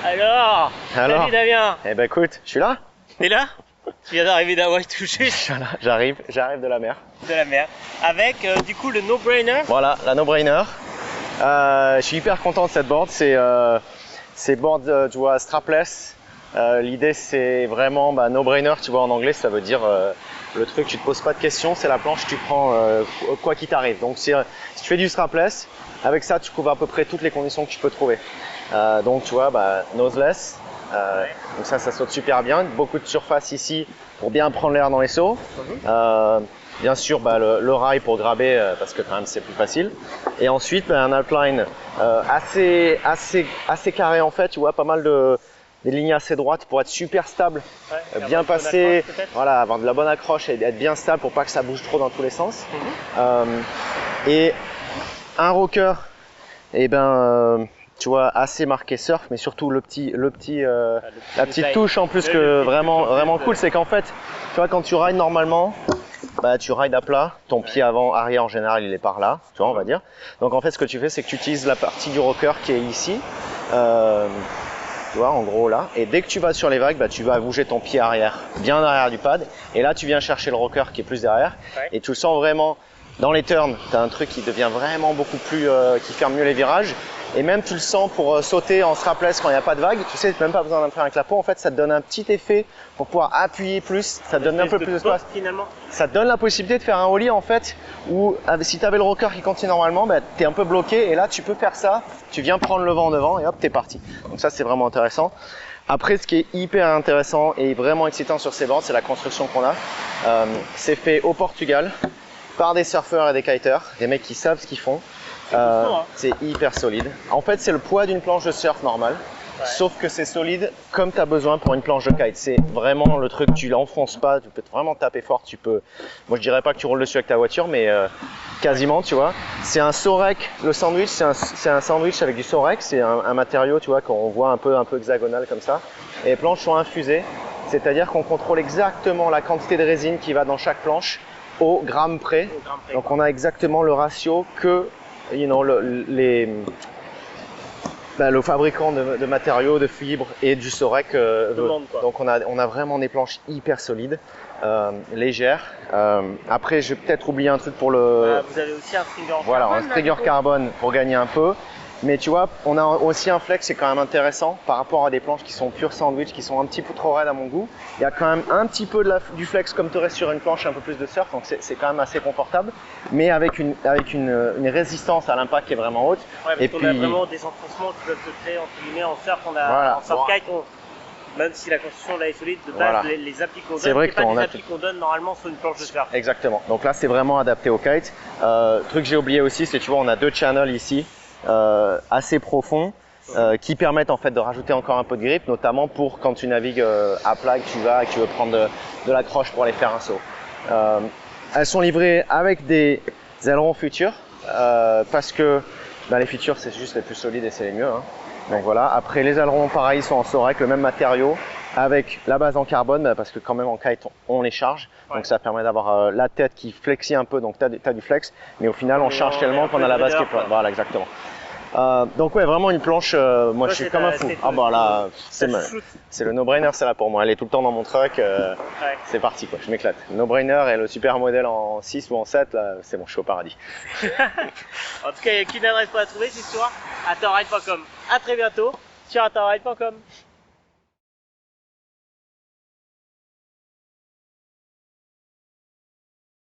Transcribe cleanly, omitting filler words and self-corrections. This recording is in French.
Alors, salut Damien. Eh ben écoute, je suis là. T'es là? Tu viens d'arriver d'Hawaï tout juste. Voilà, j'arrive de la mer. De la mer. Avec du coup le no-brainer. Voilà, la no-brainer. Je suis hyper content de cette board. C'est board, tu vois, strapless. L'idée c'est vraiment no-brainer, tu vois, en anglais ça veut dire le truc, tu te poses pas de questions, c'est la planche, tu prends quoi qu'il t'arrive. Donc si tu fais du strapless, avec ça tu couvres à peu près toutes les conditions que tu peux trouver. Donc tu vois, noseless, donc ça saute super bien, beaucoup de surface ici pour bien prendre l'air dans les sauts. Bien sûr le rail pour grabber parce que quand même c'est plus facile. Et ensuite un outline assez carré en fait, tu vois, pas mal des lignes assez droites pour être super stable, bien passer, voilà, avoir de la bonne accroche et être bien stable pour pas que ça bouge trop dans tous les sens. Et un rocker, et tu vois, assez marqué surf, mais surtout la petite touche en plus que vraiment cool, c'est qu'en fait, tu vois, quand tu rides normalement, tu rides à plat, ton pied arrière en général il est par là, tu vois, on va dire. Donc en fait ce que tu fais c'est que tu utilises la partie du rocker qui est ici, tu vois, en gros là, et dès que tu vas sur les vagues, tu vas bouger ton pied arrière, bien derrière du pad, et là tu viens chercher le rocker qui est plus derrière, et tu le sens vraiment dans les turns, tu as un truc qui devient vraiment beaucoup plus, qui ferme mieux les virages, et même tu le sens pour sauter en strapless quand il n'y a pas de vague, tu sais, même pas besoin d'en faire un clapot, en fait ça te donne un petit effet pour pouvoir appuyer plus, ça te donne un peu plus de space. Ça te donne la possibilité de faire un ollie en fait, où si tu avais le rocker qui continue normalement, tu es un peu bloqué, et là tu peux faire ça, tu viens prendre le vent devant, et hop, t'es parti. Donc ça c'est vraiment intéressant. Après, ce qui est hyper intéressant et vraiment excitant sur ces boards, c'est la construction qu'on a. C'est fait au Portugal par des surfeurs et des kiters, des mecs qui savent ce qu'ils font. C'est hyper solide. En fait, c'est le poids d'une planche de surf normale, sauf que c'est solide comme tu as besoin pour une planche de kite. C'est vraiment le truc, tu l'enfonces pas, tu peux vraiment taper fort. Moi, je dirais pas que tu roules dessus avec ta voiture, mais quasiment, tu vois. C'est un Sorek, le sandwich, c'est un sandwich avec du Sorek, c'est un matériau, tu vois, qu'on voit un peu hexagonal comme ça. Et les planches sont infusées, c'est-à-dire qu'on contrôle exactement la quantité de résine qui va dans chaque planche au gramme près. Donc on a exactement le ratio que le fabricant de matériaux, de fibres et du Sorek donc on a vraiment des planches hyper solides, légères. Après je vais peut-être oublier un truc pour le... vous avez aussi un trigger carbone. Voilà, un trigger carbone pour gagner un peu. Mais tu vois, on a aussi un flex, c'est quand même intéressant par rapport à des planches qui sont pure sandwich, qui sont un petit peu trop raides à mon goût. Il y a quand même un petit peu du flex comme tu aurais sur une planche un peu plus de surf, donc c'est quand même assez confortable, mais avec une résistance à l'impact qui est vraiment haute. Ouais, parce qu'on a vraiment des enfoncements qui peuvent se créer entre guillemets en surf. En surf-kite, même si la construction là est solide, de base, les applis qu'on donne, c'est pas des applis qu'on donne normalement sur une planche de surf. Exactement, donc là c'est vraiment adapté au kite. Truc que j'ai oublié aussi, c'est tu vois, on a deux channels ici. Assez profonds qui permettent en fait de rajouter encore un peu de grip, notamment pour quand tu navigues à plat, que tu vas et que tu veux prendre de l'accroche pour aller faire un saut. Elles sont livrées avec des ailerons futurs parce que les futurs c'est juste les plus solides et c'est les mieux, hein. Donc voilà, après les ailerons pareil sont en Sorek, le même matériau avec la base en carbone parce que quand même en kite on les charge, donc ça permet d'avoir la tête qui flexie un peu, donc tu as du flex, mais au final on charge tellement qu'on a la base qui est plate. Voilà, exactement. Donc ouais, vraiment une planche, moi je suis comme un fou. Là, c'est le no-brainer, c'est là pour moi. Elle est tout le temps dans mon truck, c'est parti quoi, je m'éclate. No-brainer et le super modèle en 6 ou en 7, là, c'est bon, je suis au paradis. En tout cas, il n'y a qu'une adresse pour la trouver, c'est sur atteurride.com. A très bientôt sur atteurride.com.